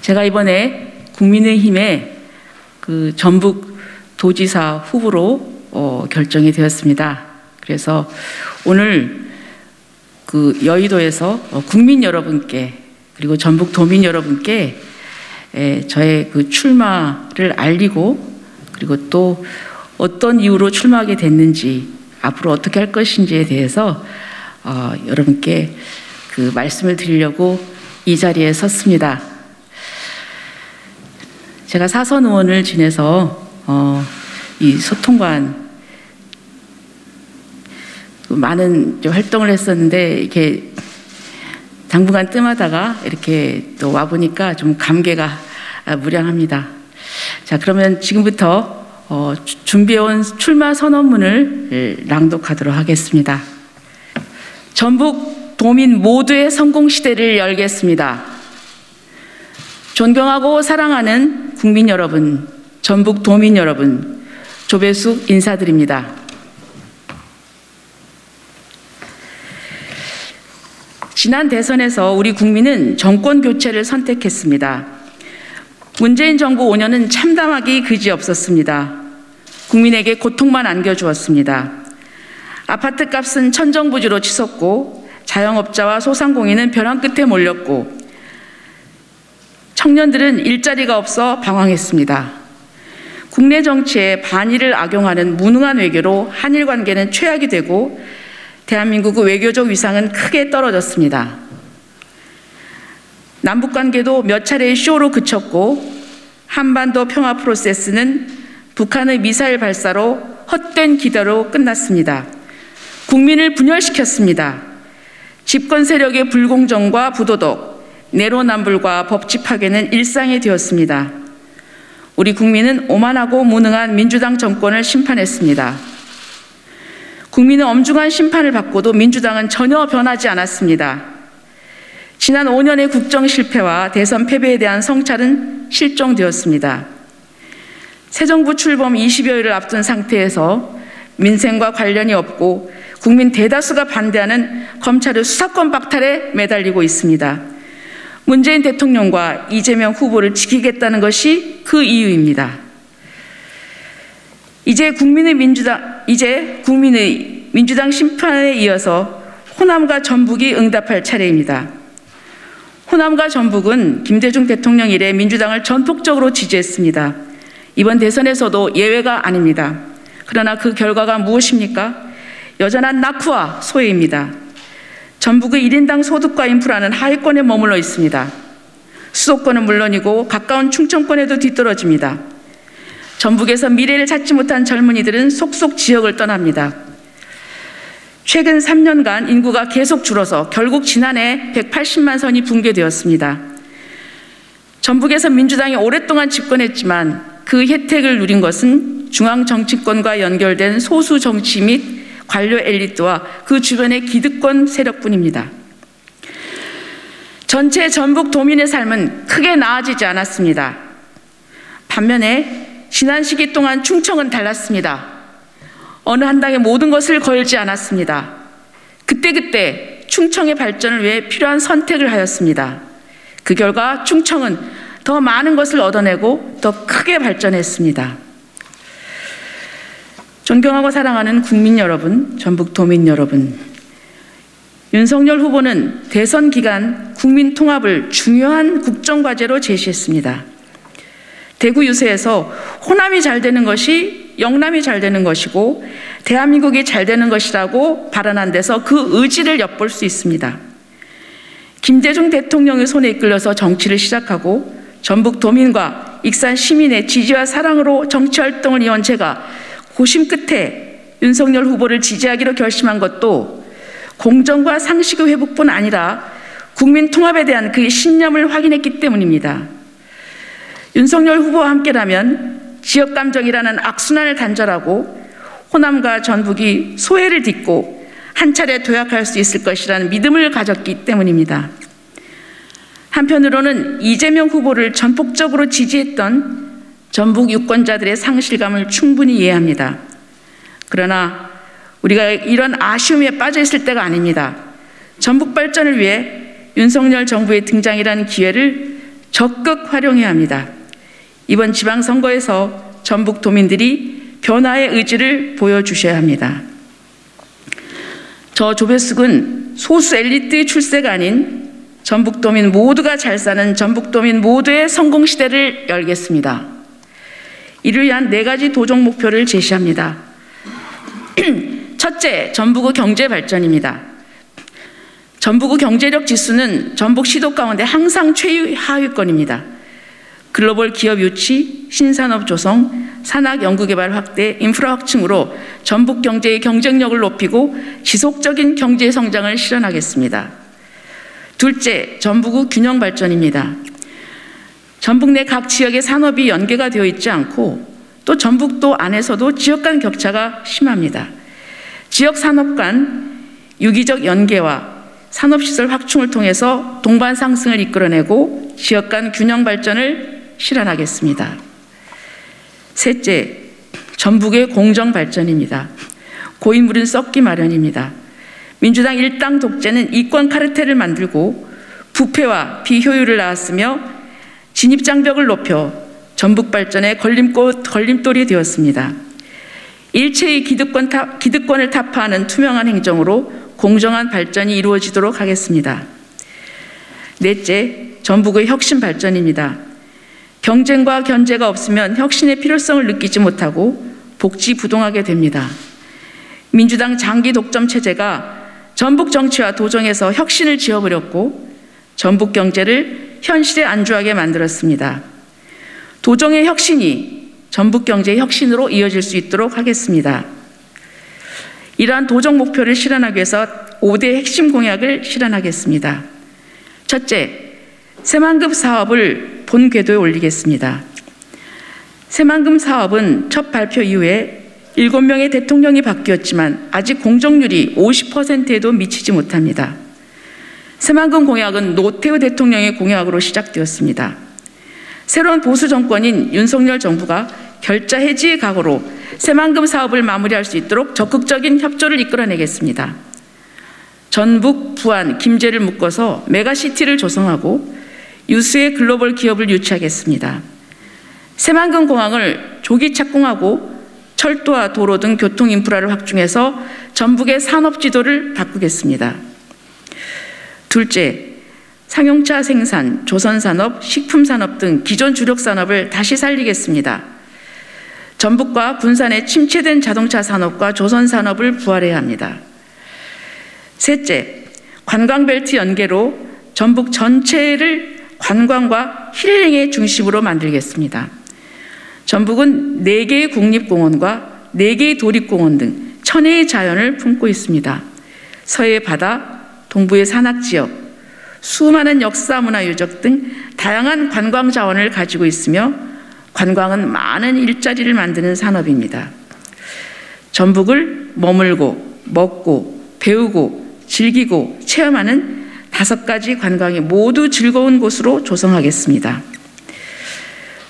제가 이번에 국민의힘의 그 전북 도지사 후보로 결정이 되었습니다. 그래서 오늘 그 여의도에서 국민 여러분께 그리고 전북 도민 여러분께 저의 그 출마를 알리고 그리고 또 어떤 이유로 출마하게 됐는지 앞으로 어떻게 할 것인지에 대해서 여러분께 그 말씀을 드리려고 이 자리에 섰습니다. 제가 사선 의원을 지내서 이 소통관 많은 활동을 했었는데 이렇게 당분간 뜸하다가 이렇게 또 와보니까 좀 감개가 무량합니다. 자, 그러면 지금부터 준비해온 출마 선언문을 낭독하도록 하겠습니다. 전북 도민 모두의 성공 시대를 열겠습니다. 존경하고 사랑하는 국민 여러분, 전북 도민 여러분, 조배숙 인사드립니다. 지난 대선에서 우리 국민은 정권 교체를 선택했습니다. 문재인 정부 5년은 참담하기 그지없었습니다. 국민에게 고통만 안겨주었습니다. 아파트 값은 천정부지로 치솟고 자영업자와 소상공인은 벼랑 끝에 몰렸고 청년들은 일자리가 없어 방황했습니다. 국내 정치에 반일을 악용하는 무능한 외교로 한일 관계는 최악이 되고 대한민국의 외교적 위상은 크게 떨어졌습니다. 남북관계도 몇 차례의 쇼로 그쳤고 한반도 평화 프로세스는 북한의 미사일 발사로 헛된 기대로 끝났습니다. 국민을 분열시켰습니다. 집권 세력의 불공정과 부도덕, 내로남불과 법치 파괴는 일상이 되었습니다. 우리 국민은 오만하고 무능한 민주당 정권을 심판했습니다. 국민은 엄중한 심판을 받고도 민주당은 전혀 변하지 않았습니다. 지난 5년의 국정 실패와 대선 패배에 대한 성찰은 실종되었습니다. 새 정부 출범 20여일을 앞둔 상태에서 민생과 관련이 없고 국민 대다수가 반대하는 검찰의 수사권 박탈에 매달리고 있습니다. 문재인 대통령과 이재명 후보를 지키겠다는 것이 그 이유입니다. 이제 국민의 민주당 심판에 이어서 호남과 전북이 응답할 차례입니다. 호남과 전북은 김대중 대통령 이래 민주당을 전폭적으로 지지했습니다. 이번 대선에서도 예외가 아닙니다. 그러나 그 결과가 무엇입니까? 여전한 낙후와 소외입니다. 전북의 1인당 소득과 인프라는 하위권에 머물러 있습니다. 수도권은 물론이고 가까운 충청권에도 뒤떨어집니다. 전북에서 미래를 찾지 못한 젊은이들은 속속 지역을 떠납니다. 최근 3년간 인구가 계속 줄어서 결국 지난해 180만 선이 붕괴되었습니다. 전북에서 민주당이 오랫동안 집권했지만 그 혜택을 누린 것은 중앙 정치권과 연결된 소수 정치 및 관료 엘리트와 그 주변의 기득권 세력뿐입니다. 전체 전북 도민의 삶은 크게 나아지지 않았습니다. 반면에 지난 시기 동안 충청은 달랐습니다. 어느 한 당에 모든 것을 걸지 않았습니다. 그때그때 충청의 발전을 위해 필요한 선택을 하였습니다. 그 결과 충청은 더 많은 것을 얻어내고 더 크게 발전했습니다. 존경하고 사랑하는 국민 여러분, 전북 도민 여러분, 윤석열 후보는 대선 기간 국민 통합을 중요한 국정과제로 제시했습니다. 대구 유세에서 호남이 잘 되는 것이 영남이 잘 되는 것이고 대한민국이 잘 되는 것이라고 발언한 데서 그 의지를 엿볼 수 있습니다. 김대중 대통령의 손에 이끌려서 정치를 시작하고 전북 도민과 익산 시민의 지지와 사랑으로 정치활동을 이어온 제가 고심 끝에 윤석열 후보를 지지하기로 결심한 것도 공정과 상식의 회복뿐 아니라 국민 통합에 대한 그의 신념을 확인했기 때문입니다. 윤석열 후보와 함께라면 지역 감정이라는 악순환을 단절하고 호남과 전북이 소외를 딛고 한 차례 도약할 수 있을 것이라는 믿음을 가졌기 때문입니다. 한편으로는 이재명 후보를 전폭적으로 지지했던 전북 유권자들의 상실감을 충분히 이해합니다. 그러나 우리가 이런 아쉬움에 빠져 있을 때가 아닙니다. 전북 발전을 위해 윤석열 정부의 등장이라는 기회를 적극 활용해야 합니다. 이번 지방선거에서 전북도민들이 변화의 의지를 보여주셔야 합니다. 저 조배숙은 소수 엘리트 출세가 아닌 전북도민 모두가 잘 사는 전북도민 모두의 성공시대를 열겠습니다. 이를 위한 4가지 도정 목표를 제시합니다. 첫째, 전북의 경제 발전입니다. 전북의 경제력 지수는 전북 시도 가운데 항상 최하위권입니다. 글로벌 기업 유치, 신산업 조성, 산학 연구개발 확대, 인프라 확충으로 전북 경제의 경쟁력을 높이고 지속적인 경제 성장을 실현하겠습니다. 둘째, 전북의 균형 발전입니다. 전북 내 각 지역의 산업이 연계가 되어 있지 않고 또 전북도 안에서도 지역 간 격차가 심합니다. 지역 산업 간 유기적 연계와 산업시설 확충을 통해서 동반 상승을 이끌어내고 지역 간 균형 발전을 실현하겠습니다. 셋째, 전북의 공정 발전입니다. 고인물은 썩기 마련입니다. 민주당 일당 독재는 이권 카르텔을 만들고 부패와 비효율을 낳았으며 진입장벽을 높여 전북 발전의 걸림돌이 되었습니다. 일체의 기득권을 타파하는 투명한 행정으로 공정한 발전이 이루어지도록 하겠습니다. 넷째, 전북의 혁신 발전입니다. 경쟁과 견제가 없으면 혁신의 필요성을 느끼지 못하고 복지부동하게 됩니다. 민주당 장기 독점 체제가 전북 정치와 도정에서 혁신을 지어버렸고 전북 경제를 현실에 안주하게 만들었습니다. 도정의 혁신이 전북 경제의 혁신으로 이어질 수 있도록 하겠습니다. 이러한 도정 목표를 실현하기 위해서 5대 핵심 공약을 실현하겠습니다. 첫째, 새만금 사업을 본 궤도에 올리겠습니다. 새만금 사업은 첫 발표 이후에 7명의 대통령이 바뀌었지만 아직 공정률이 50%에도 미치지 못합니다. 새만금 공약은 노태우 대통령의 공약으로 시작되었습니다. 새로운 보수 정권인 윤석열 정부가 결자 해지의 각오로 새만금 사업을 마무리할 수 있도록 적극적인 협조를 이끌어내겠습니다. 전북, 부안, 김제를 묶어서 메가시티를 조성하고 유수의 글로벌 기업을 유치하겠습니다. 새만금 공항을 조기 착공하고 철도와 도로 등 교통 인프라를 확충해서 전북의 산업 지도를 바꾸겠습니다. 둘째, 상용차 생산, 조선산업, 식품산업 등 기존 주력 산업을 다시 살리겠습니다. 전북과 군산의 침체된 자동차 산업과 조선산업을 부활해야 합니다. 셋째, 관광벨트 연계로 전북 전체를 관광과 힐링의 중심으로 만들겠습니다. 전북은 4개의 국립공원과 4개의 도립공원 등 천혜의 자연을 품고 있습니다. 서해의 바다, 동부의 산악지역, 수많은 역사 문화 유적 등 다양한 관광 자원을 가지고 있으며 관광은 많은 일자리를 만드는 산업입니다. 전북을 머물고 먹고 배우고 즐기고 체험하는 5가지 관광이 모두 즐거운 곳으로 조성하겠습니다.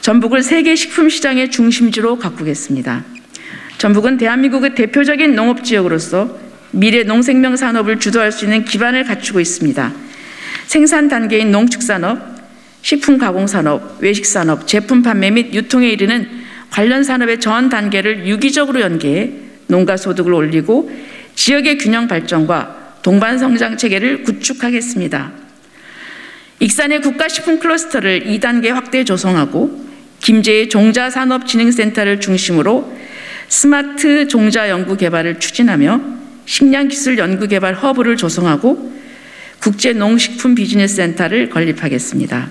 전북을 세계 식품 시장의 중심지로 가꾸겠습니다. 전북은 대한민국의 대표적인 농업지역으로서 미래 농생명 산업을 주도할 수 있는 기반을 갖추고 있습니다. 생산 단계인 농축산업, 식품가공산업, 외식산업, 제품 판매 및 유통에 이르는 관련 산업의 전 단계를 유기적으로 연계해 농가 소득을 올리고 지역의 균형 발전과 동반 성장 체계를 구축하겠습니다. 익산의 국가식품 클러스터를 2단계 확대 조성하고 김제의 종자산업진흥센터를 중심으로 스마트 종자 연구 개발을 추진하며 식량기술 연구개발 허브를 조성하고 국제농식품 비즈니스센터를 건립하겠습니다.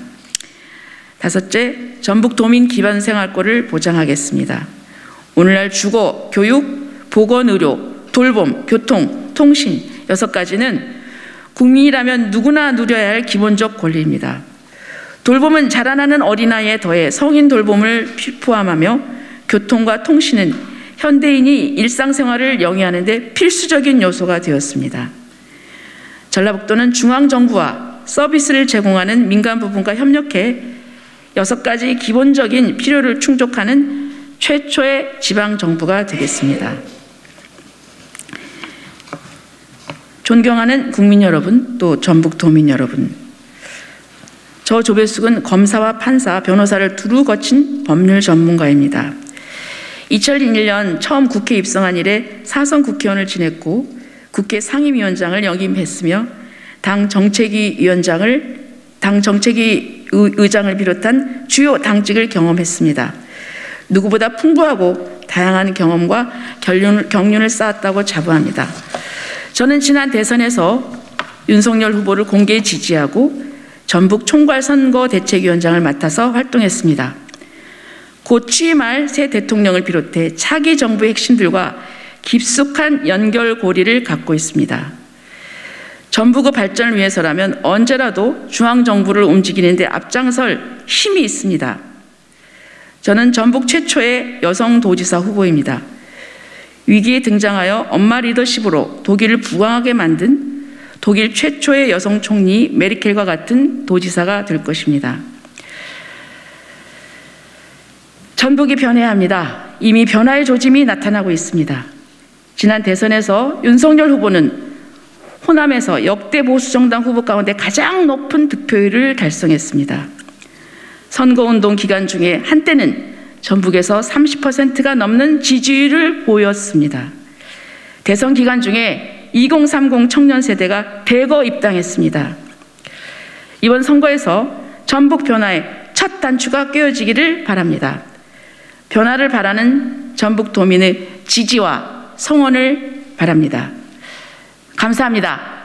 5째, 전북도민 기반생활권을 보장하겠습니다. 오늘날 주거, 교육, 보건의료, 돌봄, 교통, 통신 6가지는 국민이라면 누구나 누려야 할 기본적 권리입니다. 돌봄은 자라나는 어린아이에 더해 성인 돌봄을 포함하며 교통과 통신은 현대인이 일상생활을 영위하는 데 필수적인 요소가 되었습니다. 전라북도는 중앙정부와 서비스를 제공하는 민간 부분과 협력해 6가지 기본적인 필요를 충족하는 최초의 지방정부가 되겠습니다. 존경하는 국민 여러분, 또 전북도민 여러분, 저 조배숙은 검사와 판사, 변호사를 두루 거친 법률 전문가입니다. 2001년 처음 국회에 입성한 이래 4선 국회의원을 지냈고 국회 상임위원장을 역임했으며 당 정책위 의장을 비롯한 주요 당직을 경험했습니다. 누구보다 풍부하고 다양한 경험과 경륜을 쌓았다고 자부합니다. 저는 지난 대선에서 윤석열 후보를 공개 지지하고 전북 총괄선거대책위원장을 맡아서 활동했습니다. 곧 취임할 새 대통령을 비롯해 차기 정부의 핵심들과 깊숙한 연결고리를 갖고 있습니다. 전북의 발전을 위해서라면 언제라도 중앙정부를 움직이는 데 앞장설 힘이 있습니다. 저는 전북 최초의 여성 도지사 후보입니다. 위기에 등장하여 엄마 리더십으로 독일을 부강하게 만든 독일 최초의 여성 총리 메르켈과 같은 도지사가 될 것입니다. 전북이 변해야 합니다. 이미 변화의 조짐이 나타나고 있습니다. 지난 대선에서 윤석열 후보는 호남에서 역대 보수정당 후보 가운데 가장 높은 득표율을 달성했습니다. 선거운동 기간 중에 한때는 전북에서 30%가 넘는 지지율을 보였습니다. 대선 기간 중에 2030 청년 세대가 대거 입당했습니다. 이번 선거에서 전북 변화의 첫 단추가 꿰어지기를 바랍니다. 변화를 바라는 전북도민의 지지와 성원을 바랍니다. 감사합니다.